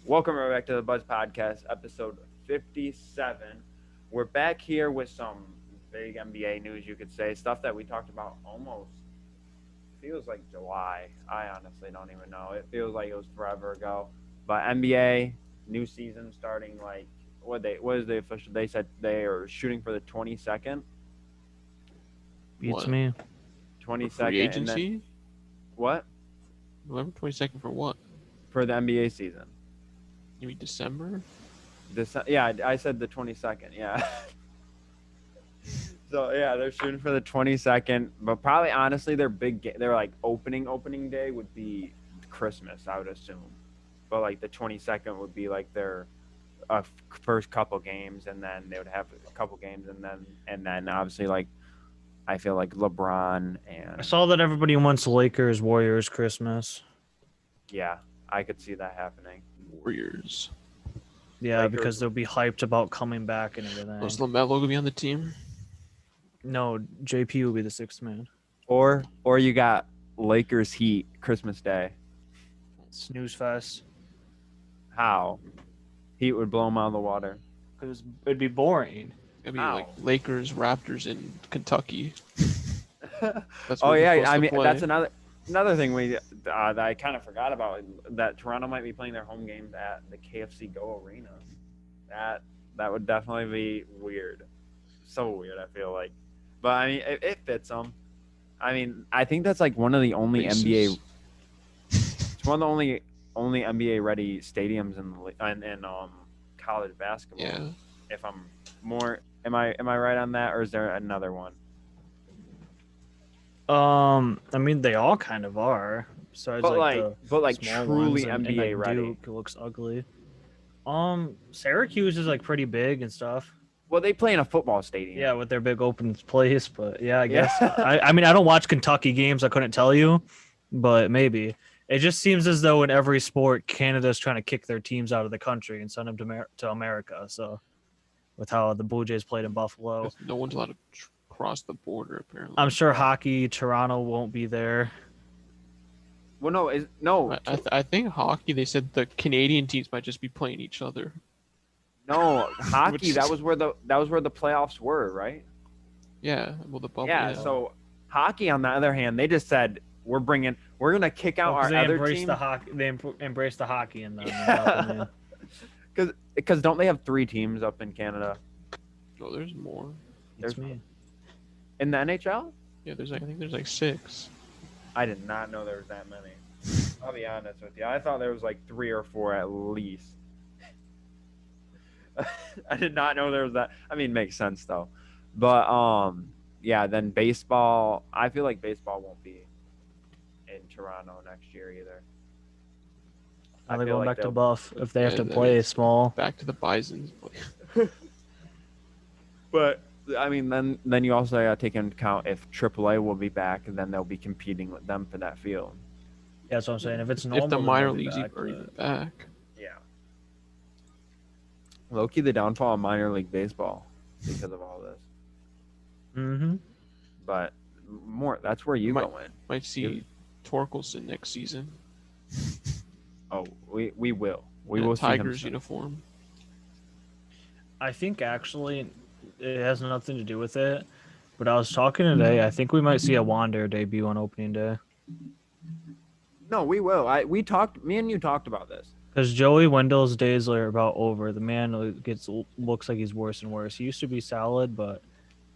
Welcome right back to the Buzz Podcast, episode 57. We're back here with some big NBA news, you could say, stuff that we talked about almost feels like July. I honestly don't even know. It feels like it was forever ago. But NBA new season starting like what is the official? They said they are shooting for the 22nd, Beats What? me. For free 22nd, and then agency? what November 22nd for what? for the NBA season? You mean December? Yeah, I said the 22nd. Yeah. So yeah, they're shooting for the 22nd, but probably honestly, their like opening day would be Christmas, I would assume. But like the 22nd would be like their first couple games, and then they would have a couple games, and then obviously like I feel like LeBron I and saw that everybody wants Lakers, Warriors, Christmas. yeah, I could see that happening. Warriors. Yeah, Lakers, because they'll be hyped about coming back and everything. Was LaMelo gonna be on the team? No, JP will be the sixth man. or you got Lakers Heat Christmas Day. Snooze fest. How Heat would blow them out of the water. Because it'd be boring. It's gonna be Ow. like Lakers, Raptors in Kentucky. That's Oh where they're yeah, supposed I to mean play. that's another thing that I kind of forgot about, that Toronto might be playing their home games at the KFC Go Arena. That would definitely be weird, so weird. I feel like, but I mean it fits them. I mean I think that's like one of the only NBA. Bases. It's one of the only NBA ready stadiums in college basketball. Yeah. If I'm more, am I right on that, or is there another one? I mean, they all kind of are. Besides, But the like small truly ones and, NBA like, ready. Duke looks ugly. Syracuse is like pretty big and stuff. Well, they play in a football stadium. Yeah, with their big open place, but yeah, I Yeah. guess. I mean, I don't watch Kentucky games. I couldn't tell you, but maybe. It just seems as though in every sport, Canada's trying to kick their teams out of the country and send them to America. So, with how the Blue Jays played in Buffalo, Because no one's allowed to cross the border apparently. I'm sure hockey, Toronto won't be there. Well, I think hockey. They said the Canadian teams might just be playing each other. no hockey. Which- That was where the playoffs were, right? Yeah. Well, the bubble. Yeah. So hockey, on the other hand, they just said we're gonna kick out our they other embrace team the hockey. They embrace the hockey in them. Yeah. because don't they have 3 teams up in Canada No, there's more. It's me. in the NHL? Yeah. I think there's like 6. I did not know there was that many. I'll be honest with you. I thought there was like 3 or 4 at least. I did not know there was that. I mean, makes sense though. But yeah, then baseball. I feel like baseball won't be in Toronto next year either. Now I they're feel going like back to they'll- Buff if they have Yeah, to that play is- small. Back to the Bisons. But I mean, then you also got to take into account if AAA will be back, then they'll be competing with them for that field. Yeah, that's what I'm saying. If it's normal, If the then minor they'll be leagues back, are but- even back. Yeah. Low-key, the downfall of minor league baseball because of all this. Mhm. But more, that's where you Might- go in. Might see Torkelson next season. Oh, we will. We in a will see him Tigers soon. uniform. I think actually it has nothing to do with it. But I was talking today. I think we might see a Wander debut on opening day No, we will. Me and you talked about this. because Joey Wendell's days are about over. The man looks like he's worse and worse. He used to be solid, but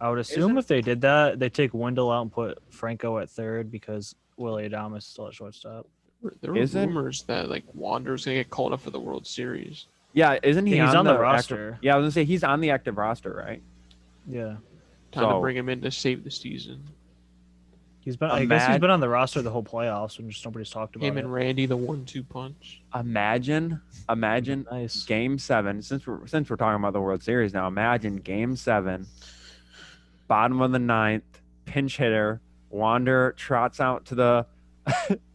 I would assume Isn't- if they did that, they take Wendell out and put Franco at third because Willie Adames is still at shortstop. There were Isn't- rumors that like Wander's gonna get called up for the World Series. Yeah, isn't he? Yeah, he's on the active- roster. Yeah, I was gonna say he's on the active roster, right? Yeah, Time So- to bring him in to save the season. he's been. I guess he's Imagine- been on the roster the whole playoffs, and just nobody's talked about Him it. and Randy, the 1-2 punch. Imagine Nice. Game 7. Since we're talking about the World Series now, imagine Game 7, bottom of the 9th, pinch hitter Wander trots out to the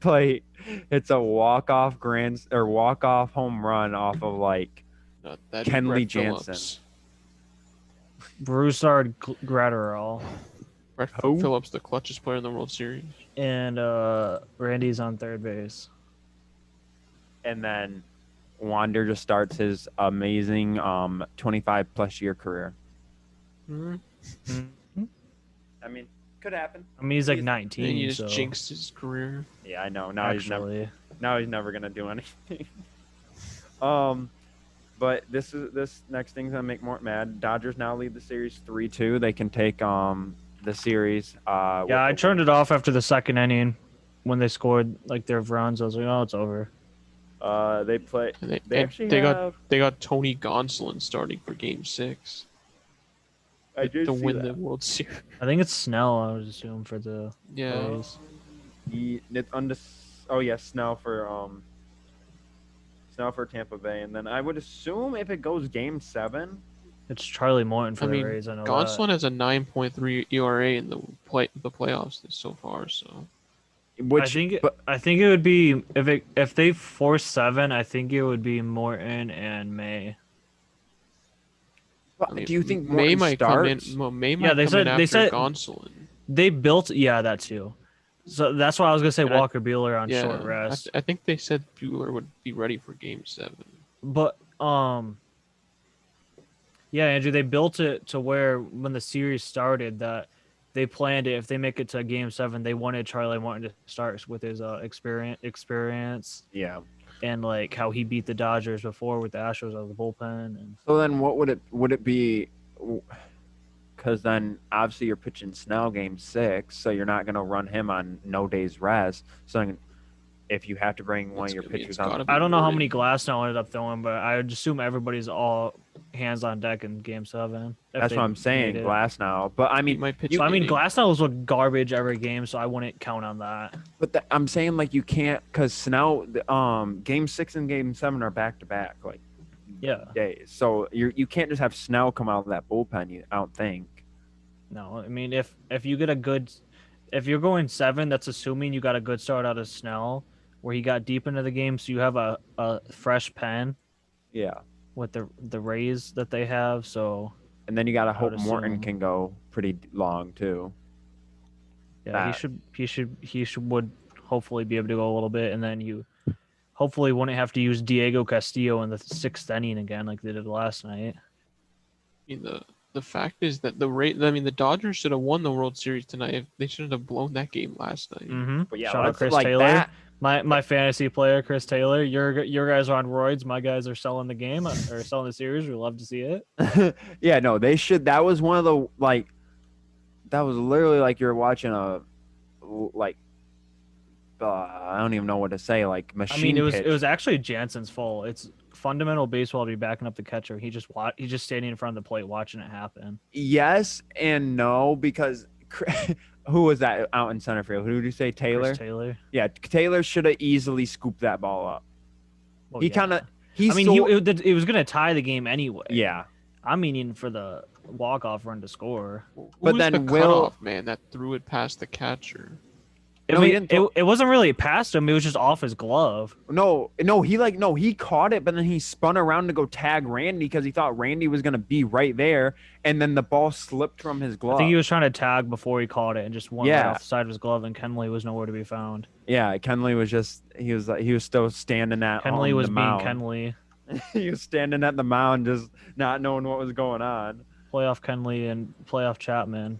plate. It's a walk-off home run off of like Not that Kenley Brett Jansen. Phillips. Broussard Gratterall Brett Who? Phillips, the clutchest player in the World Series. and Randy's on third base. and then Wander just starts his amazing 25 plus year career. Mhm. Mhm. I mean, could happen. I mean, he's like He's- And he 19, just so jinxed his career. Yeah, I know. Now he's actually, never gonna do anything. But this next thing's gonna make Mort mad. Dodgers now lead the series 3-2. They can take the series. yeah, I turned it off after the second inning when they scored like their runs. I was like, oh, it's over. They play. And They and actually they have. got Tony Gonsolin starting for Game 6 I did to see win that. the World Series. I think it's Snell. I would assume for the Yeah. Rays. Oh yeah, Snell for Tampa Bay, and then I would assume if it goes Game 7. It's Charlie Morton for I the mean, Rays. I know Gonsolin has a 9.3 ERA in the playoffs so far. So Which, I think it would be if they force 7. I think it would be Morton and May. but I mean, do you think May Morton might starts? come in? Well, May Yeah, might they come said- in they after said- Gonsolin. They built that too. So that's why I was gonna say And I- Walker Buehler on Yeah, short rest. I think they said Bueller would be ready for Game 7. But yeah, Andrew, they built it to where when the series started that they planned it. If they make it to Game 7, they wanted Charlie Morton to start with his experience Yeah. and like how he beat the Dodgers before with the Astros out of the bullpen. And So then, what would it be? Because then obviously you're pitching Snell Game 6, so you're not gonna run him on no days rest. So then if you have to bring one of your pitchers It's on, gotta be I don't know how Morton. many Glasnow ended up throwing, but I would assume everybody's all hands on deck in Game 7. if that's they what I'm saying. made it. Glass now, but I He mean, might pitch. So, I mean, inning. Glasnow was garbage every game, so I wouldn't count on that. I'm saying like you can't because Snell, Game 6 and Game 7 are back to back like Yeah. days. So you can't just have Snell come out of that bullpen. I don't think. No, I mean if you get if you're going 7, that's assuming you got a good start out of Snell, where he got deep into the game, so you have a fresh pen Yeah, with the Rays that they have. So and then you gotta I would hope Morton assume. can go pretty long too. yeah, That- he would hopefully be able to go a little bit, and then you hopefully wouldn't have to use Diego Castillo in the 6th inning again like they did last night. I mean, the fact is that the Dodgers should have won the World Series tonight. They shouldn't have blown that game last night. Mm-hmm. But yeah, Shout out let's- Chris like Taylor. that. My fantasy player, Chris Taylor. Your guys are on roids. My guys are selling the game or selling the series. We love to see it. Yeah, no, they should. That was one of the that was literally like you're watching a I don't even know what to say. Like machine. I mean, it pitch. was actually Jansen's fault. It's fundamental baseball to be backing up the catcher. He's just standing in front of the plate watching it happen. Yes and no because who was that out in center field? Who did you say? Taylor. Chris Taylor. Yeah, Taylor should have easily scooped that ball up. Well, He yeah. kind of. I mean, it was gonna tie the game anyway. Yeah. I'm meaning for the walk-off run to score. Who But was then the Will- cutoff man that threw it past the catcher? No, he didn't throw- It wasn't really past him. It was just off his glove. No, he caught it, but then he spun around to go tag Randy because he thought Randy was gonna be right there, and then the ball slipped from his glove. I think he was trying to tag before he caught it and just went right Yeah. off the side of his glove, and Kenley was nowhere to be found. Yeah, Kenley was he was still standing at Kenley on was the being mound. Kenley. He was standing at the mound, just not knowing what was going on. Playoff Kenley and playoff Chapman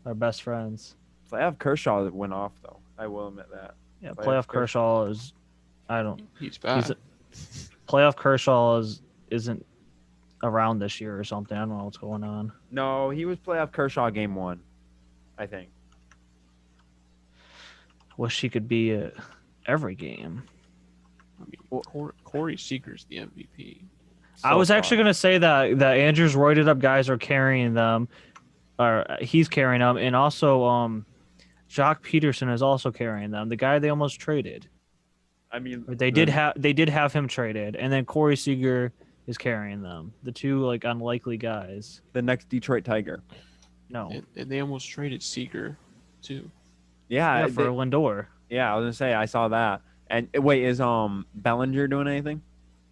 are best friends. Playoff Kershaw went off though. I will admit that. Yeah, Playoff playoff Kershaw is. I don't. He's bad. Playoff Kershaw isn't around this year or something. I don't know what's going on. No, he was playoff Kershaw game 1, I think. Wish he could be at every game. I mean, Corey Seager's the MVP. I was actually gonna say that Andrew's roided up guys are carrying them, or he's carrying them, and also Jock Peterson is also carrying them. The guy they almost traded. I mean, They did have him traded, and then Corey Seager is carrying them. The two like unlikely guys. the next Detroit Tiger. No, And they almost traded Seager, too. Yeah, yeah, for Lindor. yeah. I was gonna say I saw that. And wait, is Bellinger doing anything?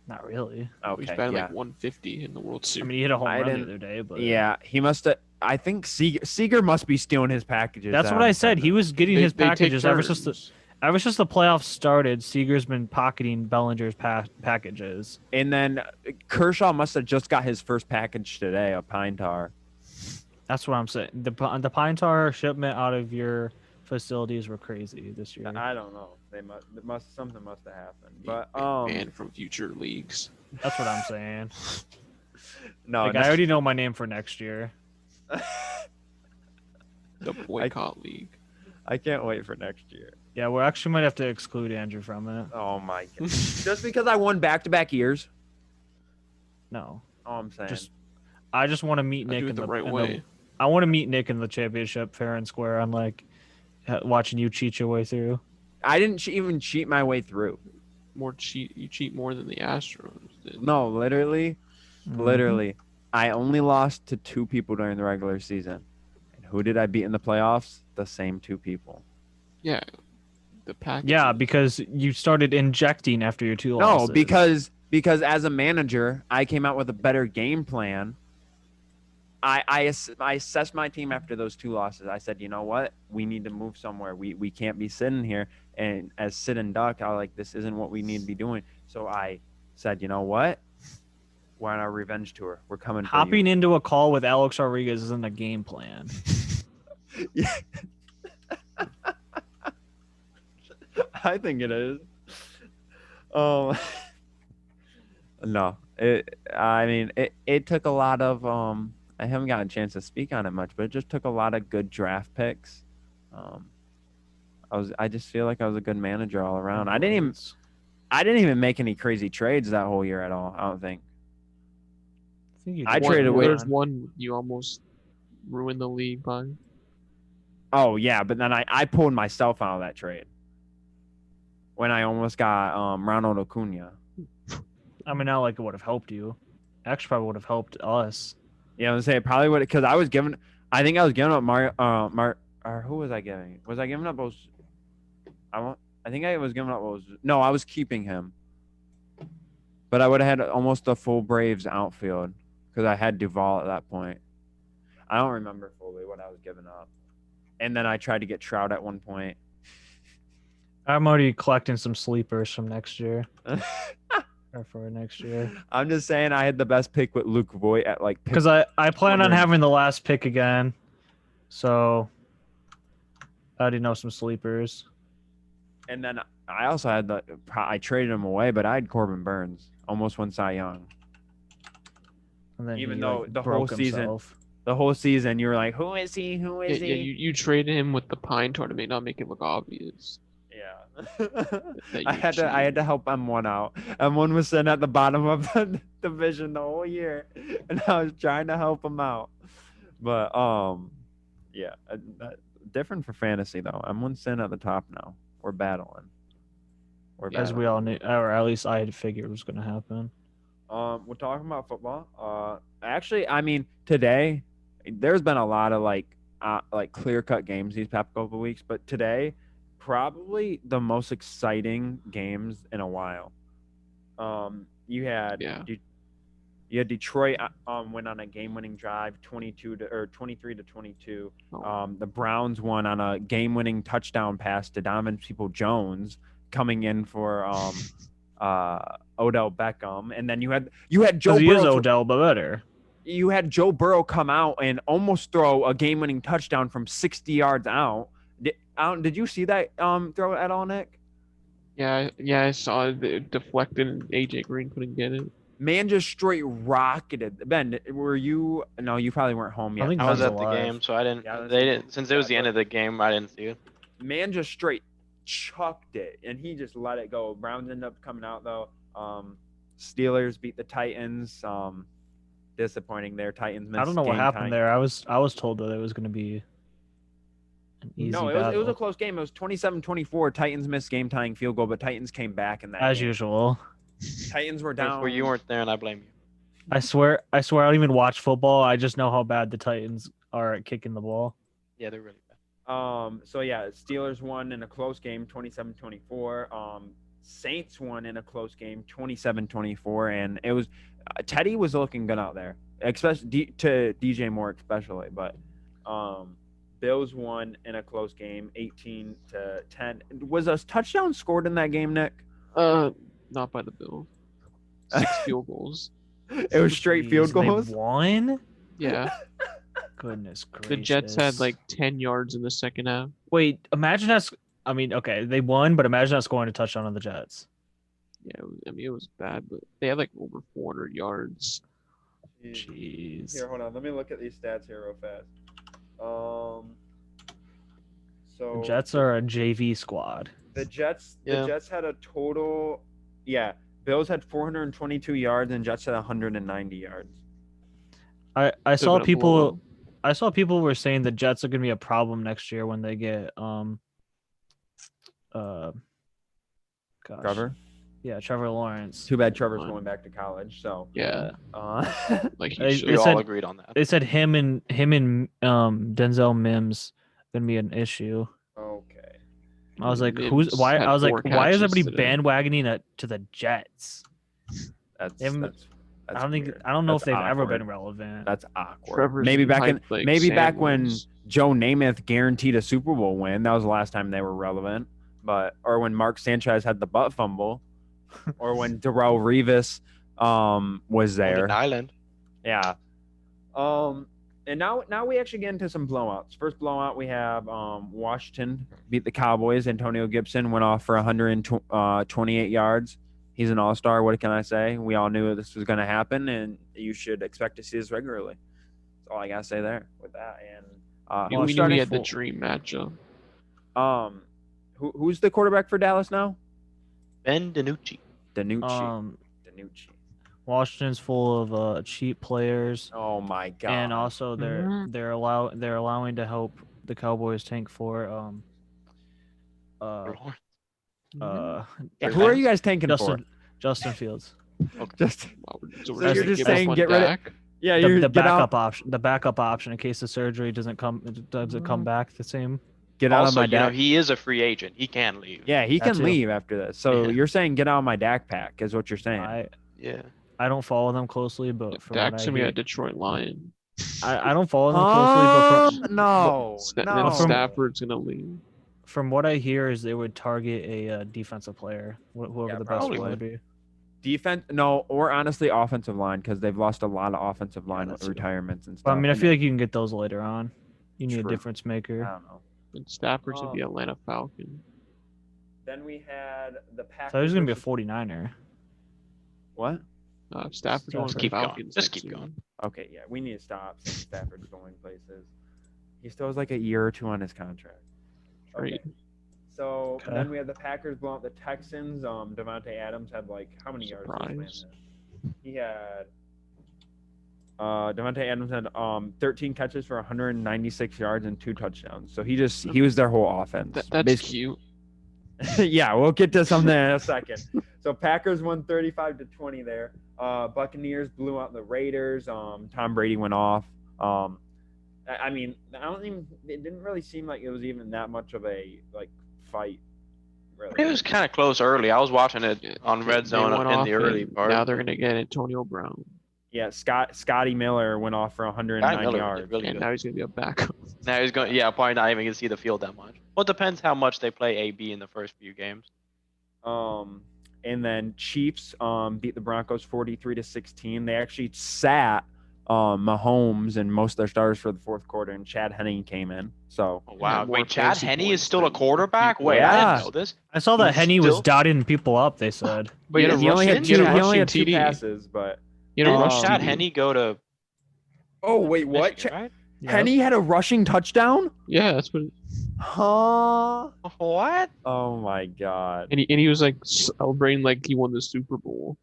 Not really. Okay, He's batting yeah. like 150 in the World I Series. mean, he hit a home I run the didn't- other day, but Yeah, he must have. I think Seager must be stealing his packages. that's out what I of said. He Sunday. was getting his They take packages ever since the turns. Ever since the playoffs started, Seager's been pocketing Bellinger's packages. And then Kershaw must have just got his first package today, a pine tar. That's what I'm saying. The pine tar shipment out of your facilities were crazy this year. I don't know. They must something must have happened. But banned from future leagues. That's what I'm saying. no, Like, I already know my name for next year. The boycott league. I can't wait for next year. Yeah, we actually might have to exclude Andrew from it. Oh my god! Just because I won back-to-back years? No, Oh, I'm saying. I just want to meet I Nick do it in the right way. I want to meet Nick in the championship fair and square. Unlike watching you cheat your way through. I didn't even cheat my way through. You cheat more than the Astros did. No, literally, I only lost to 2 people during the regular season. And who did I beat in the playoffs? The same 2 people. Yeah, the package. Yeah, because you started injecting after your 2 losses. No, because as a manager, I came out with a better game plan. I assessed my team after those 2 losses. I said, you know what? We need to move somewhere. We can't be sitting here. And as sit and duck, I was like, this isn't what we need to be doing. So I said, you know what? We're on our revenge tour. We're coming for you. Hopping into a call with Alex Rodriguez isn't a game plan. Yeah. I think it is. No, it took a lot of I haven't gotten a chance to speak on it much, but it just took a lot of good draft picks. I just feel like I was a good manager all around. I didn't even make any crazy trades that whole year at all. I don't think. I traded away. There's one you almost ruined the league by. Oh yeah, but then I pulled myself out of that trade when I almost got Ronald Acuna. I mean, not like it would have helped you. Actually, probably would have helped us. Yeah, I was saying it probably would, because I think I was giving up Mario. Or who was I giving? Was I giving up those? I think I was giving up those. No, I was keeping him. But I would have had almost a full Braves outfield because I had Duvall at that point. I don't remember fully what I was giving up. And then I tried to get Trout at one point. I'm already collecting some sleepers from next year. Or for next year. I'm just saying I had the best pick with Luke Voigt at like. Because I plan on having the last pick again. So I already know some sleepers. And then I also had I traded him away, but I had Corbin Burns. Almost won Cy Young. And then even he, though like, the broke whole himself. season you were like, who is he? Who is he? Yeah, you traded him with the pine tar to not make it look obvious. Yeah. I had to help M1 out. M1 was sitting at the bottom of the division the whole year, and I was trying to help him out. But yeah, different for fantasy though. M1's sitting at the top now. We're battling. As we all knew, or at least I had figured was going to happen. We're talking about football. Actually, I mean, today there's been a lot of like clear-cut games these past couple of weeks, but today probably the most exciting games in a while. You had Detroit went on a game-winning drive, 23-22. The Browns won on a game-winning touchdown pass to Donovan Peoples-Jones, coming in for Odell Beckham, and then you had Joe Burrow. He is Odell, but better. You had Joe Burrow come out and almost throw a game-winning touchdown from 60 yards out. Did you see that throw at all, Nick? Yeah, I saw it deflected and AJ Green couldn't get it. Man just straight rocketed. Ben, were you? No, you probably weren't home yet. I was at the game, so I didn't. They didn't. Since it was the end of the game, I didn't see it. Man just straight chucked it, and he just let it go. Browns ended up coming out though. Steelers beat the Titans. Disappointing there. Titans missed. I don't know what happened there. I was told that it was going to be an easy battle. It was a close game. It was 27-24. Titans missed game tying field goal, but Titans came back in that. As game. usual. Titans were down. Where you weren't there, and I blame you. I swear I don't even watch football. I just know how bad the Titans are at kicking the ball. Yeah, they're really bad. So yeah, Steelers won in a close game, 27-24. Saints won in a close game, 27-24, and it was Teddy was looking good out there, especially to DJ Moore especially. But Bills won in a close game, 18-10. Was a touchdown scored in that game, Nick? Not by the Bills. 6 field goals. It was straight field Jeez, goals. They won. Yeah. Goodness gracious. The Jets had like 10 yards in the second half. Wait, imagine us. I mean, okay, they won, but imagine us scoring a touchdown on the Jets. Yeah, it was bad, but they had like over 400 yards. Jeez. Here, hold on. Let me look at these stats here real fast. So The Jets are a JV squad. the Jets Yeah. the Jets had a total. Yeah, Bills had 422 yards and Jets had 190 yards. I Could've saw been a people. blowout. I saw people were saying the Jets are going to be a problem next year when they get gosh. Trevor. Yeah, Trevor Lawrence. Too bad Trevor's going back to college. So Yeah, like They- he should. We all said- agreed on that. They said him and Denzel Mims going to be an issue. okay. I was like, Mims who's why? had I was like, 4 why is catches everybody today. bandwagoning to the Jets? That's They haven't- that's. I that's don't think weird. I don't know That's if they've ever awkward. been relevant. That's awkward. Trevor's maybe back in hyped like maybe Sam back when was. Joe Namath guaranteed a Super Bowl win. That was the last time they were relevant. But or when Mark Sanchez had the butt fumble, or when Darrell Revis was there. Golden Island. Yeah. And now we actually get into some blowouts. First blowout we have Washington beat the Cowboys. Antonio Gibson went off for 128 yards. He's an all-star. What can I say? We all knew this was going to happen, and you should expect to see this regularly. That's all I got to say there with that. And We who's knew starting we had the for- dream matchup. who's the quarterback for Dallas now? Ben DiNucci. Danucci. Washington's full of cheap players, Oh my god. and also Mhm. they're allowing to help the Cowboys tank for Yeah, their who are you guys tanking Justin Fields. for? Just Wow, So we're you're gonna just give up saying on get rid of- Dak? yeah, The, you the get out, backup option in case the surgery doesn't come back the same. get out of Also, my you know, Dak. he is a free agent. He can leave. Yeah, he That can too. leave after this. So Yeah. you're saying get out of my Dak pack is what you're saying. Yeah. I don't follow them closely, but from Dak's what I gonna be hear, a Detroit Lion. I don't follow them closely, but No, Then no. Stafford's gonna leave. from what I hear is they would target a defensive player, whoever Yeah, the best probably one would. would be. Defense, no, or honestly offensive line because they've lost a lot of offensive line with that's true. retirements and But stuff. I mean, I and feel like you can get those later on. You need True. a difference I maker. don't know. And Stafford's gonna be Atlanta Falcon. Then we had the Packers. So he's gonna be a versus- 49er. What? Stafford's going Just to the keep going. Falcons. Just next keep year. going. Okay, yeah, we need to stop saying Stafford's going places. He still has like a year or two on his contract. Okay. Trade. So Okay. then we had the Packers blow out the Texans. Devontae Adams had like how many yards? did he Surprise. land? He had. Devontae Adams had 13 catches for 196 yards and 2 touchdowns. So he was their whole offense. That's Basically- cute. Yeah, we'll get to something in a second. So Packers won 35-20 there. Buccaneers blew out the Raiders. Tom Brady went off. I mean, it didn't really seem like it was even that much of a fight. Really. It was kind of close early. I was watching it on Red They Zone went in off the early and part. Now they're gonna get Antonio Brown, Yeah, Scotty Miller went off for 109 Miller did yards. really and good. now he's gonna be a backup. Now he's going. Yeah, probably not even gonna see the field that much. Well, it depends how much they play AB in the first few games. And then Chiefs beat the Broncos 43-16. They actually sat Mahomes and most of their starters for the fourth quarter, and Chad Henne came in. So Oh, wow. more Wait, Chad fantasy Henne is points still a than quarterback? people. Wait, I Yeah. didn't know this. I saw that He's Henne was still- dotting people up. They said. But he had a he only had rushing- two. he had a He only rushing had 2 TD. passes, but He had a Didn't rush Chad TD. Henne go to oh wait, what? Michigan, right? Henne had a rushing touchdown? Yeah, that's what. Huh? What? Oh my god. And he was like celebrating like he won the Super Bowl.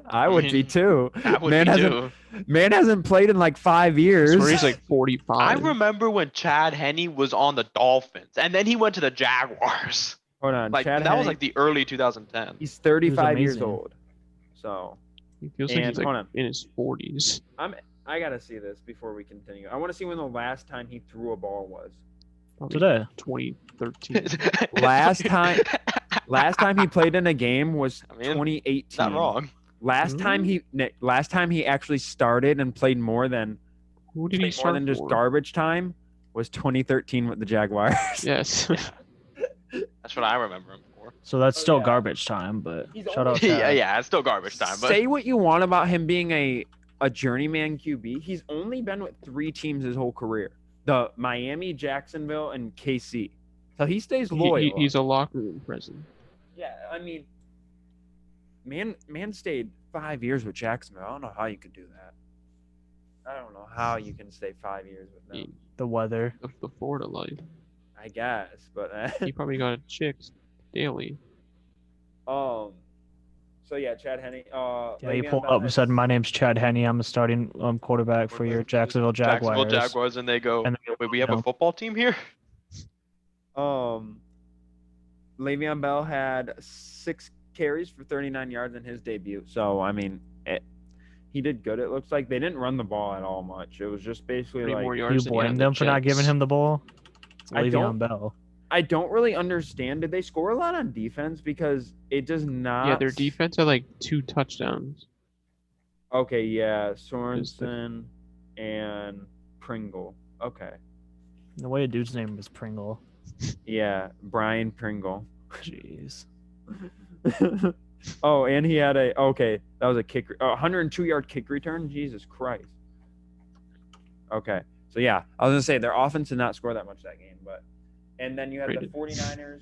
I would be too. That would Man be hasn't too. man hasn't played in like 5 years. That's where he's like 45. I remember when Chad Henne was on the Dolphins, and then he went to the Jaguars. Hold on, Like Chad that was Henne, like the early 2010s. he's 35 years amazing. old. So He feels like and- he's hold like on. in his 40s. I gotta see this before we continue. I want to see when the last time he threw a ball was. Probably Today. 2013. Last time he played in a game was I mean, 2018. Not wrong. Last time he actually started and played more than Who did he more start than just for? garbage time was 2013 with the Jaguars. Yes. That's what I remember him for. So that's Oh, still yeah. garbage time, but He's shout only- out Chad. Yeah, it's still garbage time. But Say what you want about him being a journeyman QB. He's only been with 3 teams his whole career: the Miami, Jacksonville, and KC. So he stays loyal. He's a locker room presence. Yeah, I mean, man stayed 5 years with Jacksonville. I don't know how you could do that. I don't know how you can stay 5 years with them. The weather. The Florida life. I guess, but He probably got chicks daily. So yeah, Chad Henne. Yeah, he Le'Veon pulled Bell up and has- said, "My name's Chad Henne. I'm a starting quarterback for your Jacksonville Jaguars." Jacksonville Jaguars, and they go, And they go, wait, we have you a know. football team here? Le'Veon Bell had 6 carries for 39 yards in his debut. So I mean, he did good. It looks like they didn't run the ball at all much. It was just basically 3 like more You yards than he had blame the them for not giving Jets. him the ball? It's I Le'Veon don't- Bell. I don't really understand. Did they score a lot on defense? Because it does not. Yeah, their defense had like 2 touchdowns. Okay, yeah, Sorensen and Pringle. Okay, The way a dude's name was Pringle. yeah, Brian Pringle. Jeez. Oh, and he had that was a 102-yard kick return. Jesus Christ. Okay, so yeah, I was gonna say their offense did not score that much that game, and then you had the Rated. 49ers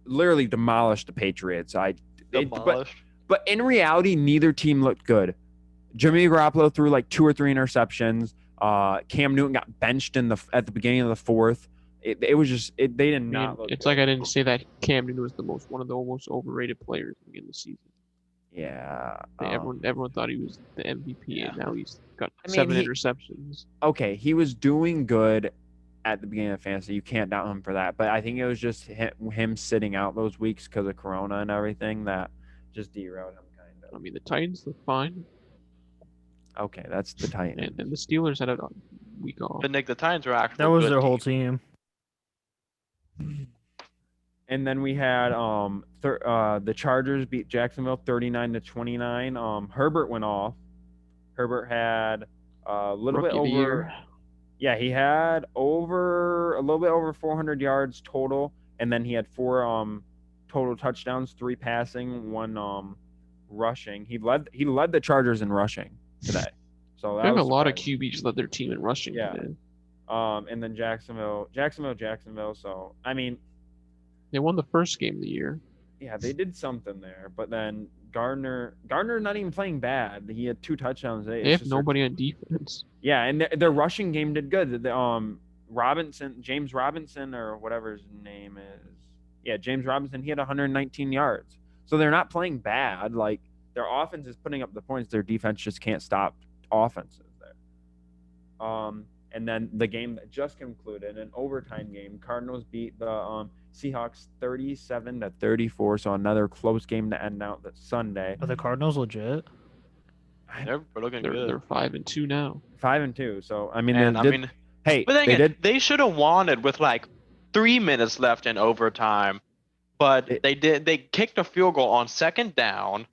literally demolished the Patriots. Demolished. But in reality, neither team looked good. Jimmy Garoppolo threw like 2 or 3 interceptions. Cam Newton got benched at the beginning of the 4th. It was just they did I mean, not look it's good. like I didn't say that Cam Newton was one of the most overrated players in the season. Yeah. Everyone thought he was the MVP, and now he's got I mean, 7 he- interceptions. Okay, he was doing good at the beginning of fantasy. You can't doubt him for that. But I think it was just him sitting out those weeks because of Corona and everything that just derailed him kind I of. mean, the Titans look fine, Okay, that's the Titans. and the Steelers had a week off. But Nick, the Titans were actually That was good their whole team. team. And then we had the Chargers beat Jacksonville 39-29. Herbert went off. Herbert had a little bit Rookie of the over. year. Yeah, he had a little bit over 400 yards total, and then he had 4 total touchdowns, 3 passing, 1 rushing. He led the Chargers in rushing today. So I that think a was lot of surprising. QBs led their team in rushing Yeah. today. And then Jacksonville. So I mean, They won the first game of the year. yeah, they did something there. But then Gardner not even playing bad. He had 2 touchdowns. They have nobody on defense. Yeah, and their rushing game did good. James Robinson or whatever his name is. Yeah, James Robinson. He had 119 yards. So they're not playing bad. Like their offense is putting up the points. Their defense just can't stop offenses there. And then the game that just concluded, an overtime game, Cardinals beat the Seahawks 37-34. So another close game to end out that Sunday. Are the Cardinals legit? They're looking They're good. 5-2 now. 5-2 So I mean, And they I did, mean, hey, but then they again, did. they should have won it with like 3 minutes left in overtime, but they did. They kicked a field goal on 2nd down.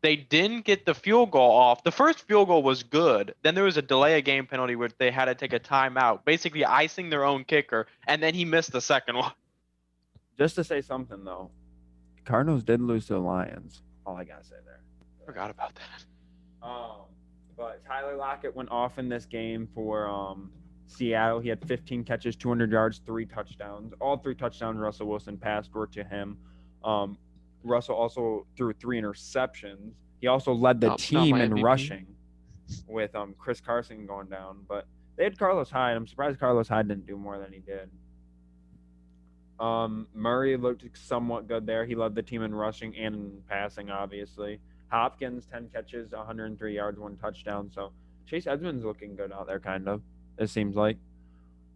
They didn't get the field goal off. The first field goal was good. Then there was a delay of game penalty where they had to take a timeout, basically icing their own kicker, and then he missed the second one. Just to say something though, Cardinals did lose to the Lions. All I gotta say there. Forgot about that. But Tyler Lockett went off in this game for Seattle. He had 15 catches, 200 yards, 3 touchdowns. All 3 touchdowns Russell Wilson passed were to him. Russell also threw 3 interceptions. He also led the Not team my in MVP. rushing with Chris Carson going down. But they had Carlos Hyde. I'm surprised Carlos Hyde didn't do more than he did. Murray looked somewhat good there. He led the team in rushing and in passing, obviously. Hopkins, 10 catches, 103 yards, 1 touchdown. So Chase Edmonds looking good out there, kind of, it seems like.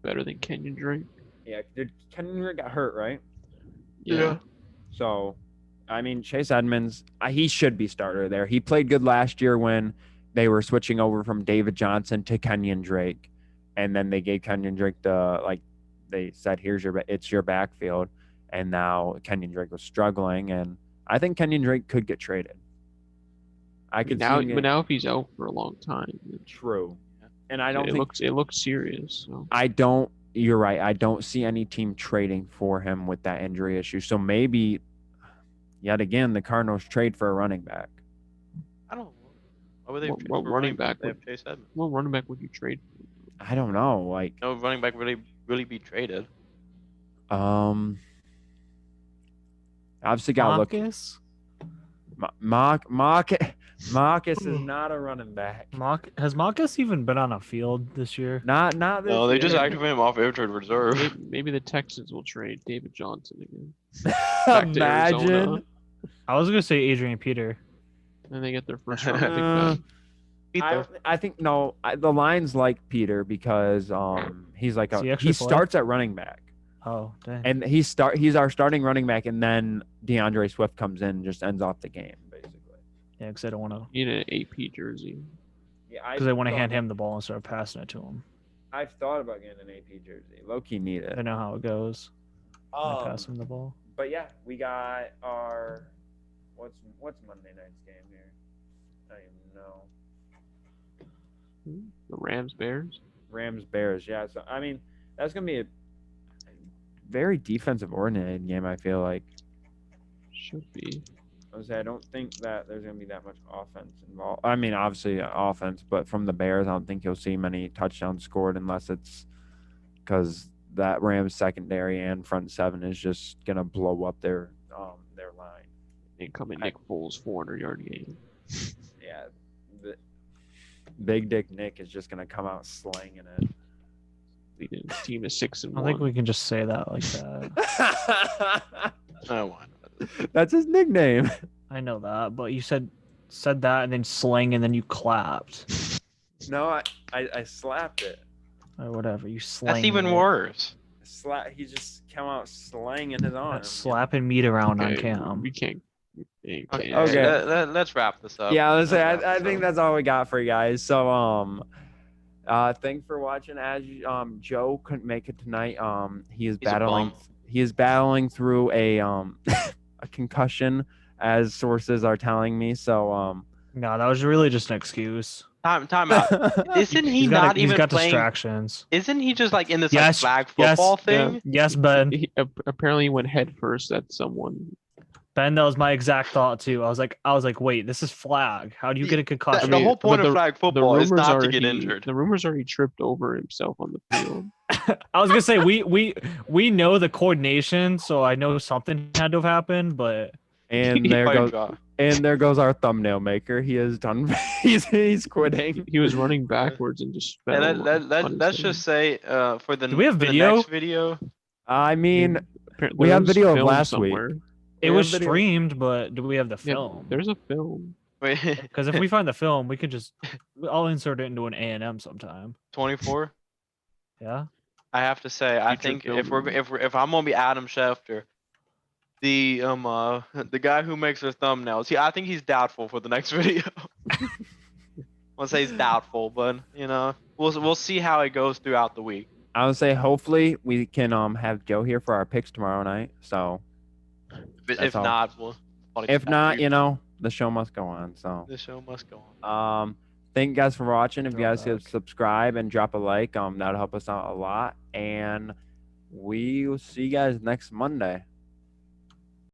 Better than Kenyon Drake. Yeah, Kenyon Drake got hurt, right? Yeah. So, I mean, Chase Edmonds, he should be starter there. He played good last year when they were switching over from David Johnson to Kenyon Drake. And then they gave Kenyon Drake they said, it's your backfield. And now Kenyon Drake was struggling. And I think Kenyon Drake could get traded. I could see him But getting- now if he's out for a long time, True. And I don't it think looks serious. So. I don't you're right. I don't see any team trading for him with that injury issue. So maybe, yet again, the Cardinals trade for a running back. I don't know. Why would they What, trade what for running back They would have Chase Edmonds. what running back would you trade? I don't know. Like, No running back really be traded. obviously got to look. Marcus? Marcus is not a running back. Has Marcus even been on a field this year? Not this No, they year. just activated him off injured reserve. Maybe the Texans will trade David Johnson again. Back to Imagine. Arizona. I was gonna say Adrian Peter. And they get their first round pick back. I think no. The Lions like Peter because he's like Does he he actually play? starts at running back, Oh, dang. and he's our starting running back, and then DeAndre Swift comes in and just ends off the game basically. Yeah, because they don't want to. You need an AP jersey. Yeah, Because they want to hand him the ball instead of passing it to him. I've thought about getting an AP jersey. Low key need They it. know how it goes. They pass him the ball. But yeah, we got our what's Monday night's game here? I don't even know. The Rams Bears. Rams Bears. Yeah, so I mean that's gonna be a very defensive oriented game. I feel like. Should be. I don't think that there's gonna be that much offense involved. I mean, obviously offense, but from the Bears, I don't think you'll see many touchdowns scored unless it's because that Rams secondary and front seven is just gonna blow up their line. Incoming Nick Foles 400-yard game. Yeah, the Big Dick Nick is just gonna come out slanging it. Leading his team is 6-1. I don't think we can just say that like that. Oh, why not? That's his nickname. I know that, but you said that and then slang and then you clapped. No, I slapped it. Or whatever. You slang. That's even it. worse. He just came out slanging his arm. That's slapping meat around on Okay, cam. we can't. Okay, Okay. let's wrap this up. Yeah, Let's wrap I this think up. that's all we got for you guys. So thanks for watching. As Joe couldn't make it tonight. He is He's a battling. bum. He is battling through a a concussion, as sources are telling me. So No, that was really just an excuse. Time out. Isn't he He's not even got playing? distractions. Isn't he just like in this Yes, like flag yes, football thing? Yes, Ben. He apparently went head first at someone. Ben, that was my exact thought too. I was like, wait, this is flag. How do you get a concussion? The whole point but of flag football is rumors not are to get he- injured. The rumors are he tripped over himself on the field. I was gonna say we know the coordination, so I know something had to have happened, but and there goes our thumbnail maker. He is done. he's quitting. He was running backwards and just. fell And on his let's head. just say for the Do we have for the video? next video. I mean, Apparently we have there's video of film last somewhere. it We was have video. streamed. But do we have the Yeah, film? there's a film. Wait, Because if we find the film, we could just I'll insert it into an A&M sometime. 24. Yeah. I have to say, I Future think film. if I'm gonna be Adam Schefter, the guy who makes their thumbnails, I think he's doubtful for the next video. I'll say he's doubtful, but we'll see how it goes throughout the week. I would say hopefully we can have Joe here for our picks tomorrow night. So If all. not, we'll probably if come back not, to you. the show must go on. So The show must go on. thank you guys for watching. If you guys could Throwback. subscribe and drop a like, that'll help us out a lot. And we will see you guys next Monday.